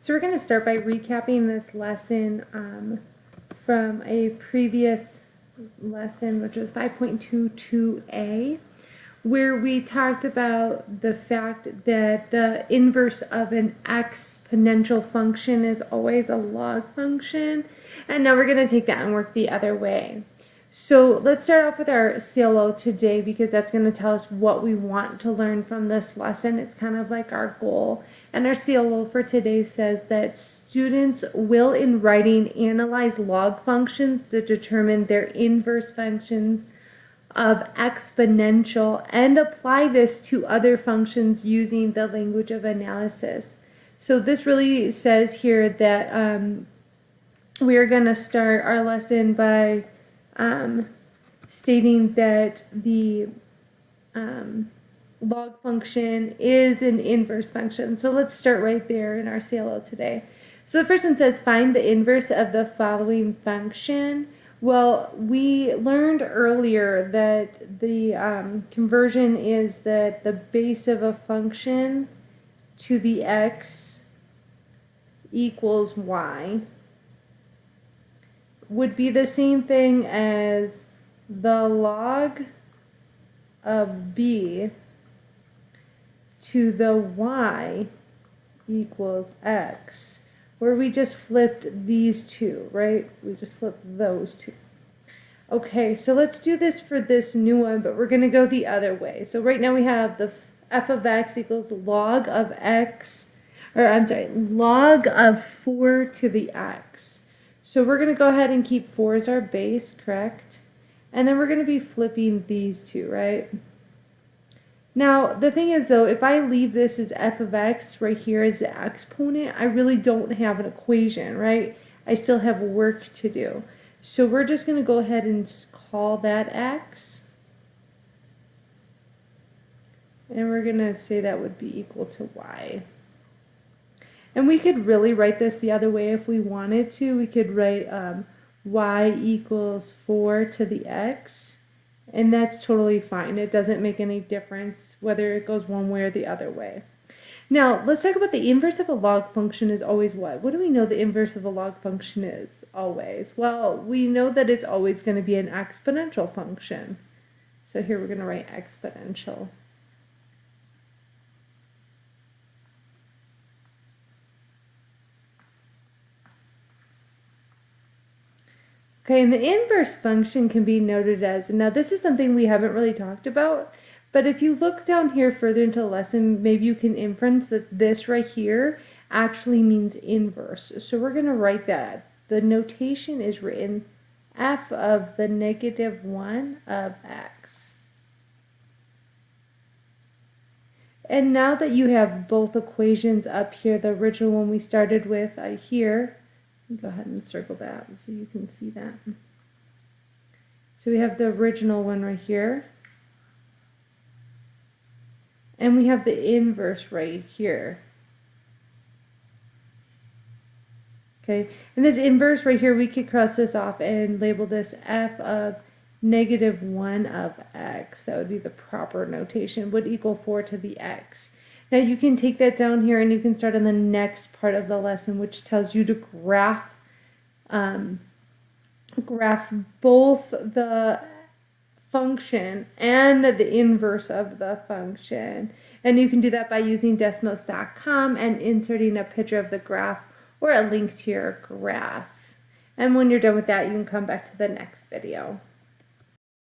So we're going to start by recapping this lesson from a previous lesson, which was 5.22a, where we talked about the fact that the inverse of an exponential function is always a log function. And now we're going to take that and work the other way. So let's start off with our CLO today, because that's going to tell us what we want to learn from this lesson. It's kind of like our goal. And our CLO for today says that students will, in writing, analyze log functions to determine their inverse functions of exponential and apply this to other functions using the language of analysis. So this really says here that we are going to start our lesson by stating that the log function is an inverse function. So let's start right there in our CLO today. So the first one says, find the inverse of the following function. Well, we learned earlier that the conversion is that the base of a function to the x equals y would be the same thing as the log of b to the y equals x, where we just flipped these two, right? We just flipped those two. Okay, so let's do this for this new one, but we're going to go the other way. So right now we have the f of x equals log of x, log of 4 to the x. So we're going to go ahead and keep 4 as our base, correct? And then we're going to be flipping these two, right? Now, the thing is, though, if I leave this as f of x right here as the exponent, I really don't have an equation, right? I still have work to do. So we're just going to go ahead and call that x. And we're going to say that would be equal to y. And we could really write this the other way if we wanted to. We could write y equals 4 to the x. And that's totally fine. It doesn't make any difference whether it goes one way or the other way. Now, let's talk about the inverse of a log function is always what? What do we know the inverse of a log function is always? Well, we know that it's always going to be an exponential function. So here we're going to write exponential. Okay, and the inverse function can be noted as, now this is something we haven't really talked about, but if you look down here further into the lesson, maybe you can inference that this right here actually means inverse. So we're going to write that. The notation is written f of the negative 1 of x. And now that you have both equations up here, the original one we started with here, go ahead and circle that so you can see that. So we have the original one right here. And we have the inverse right here. Okay, and this inverse right here, we could cross this off and label this f of negative 1 of x. That would be the proper notation, would equal 4 to the x. Now you can take that down here and you can start on the next part of the lesson, which tells you to graph both the function and the inverse of the function. And you can do that by using Desmos.com and inserting a picture of the graph or a link to your graph. And when you're done with that, you can come back to the next video.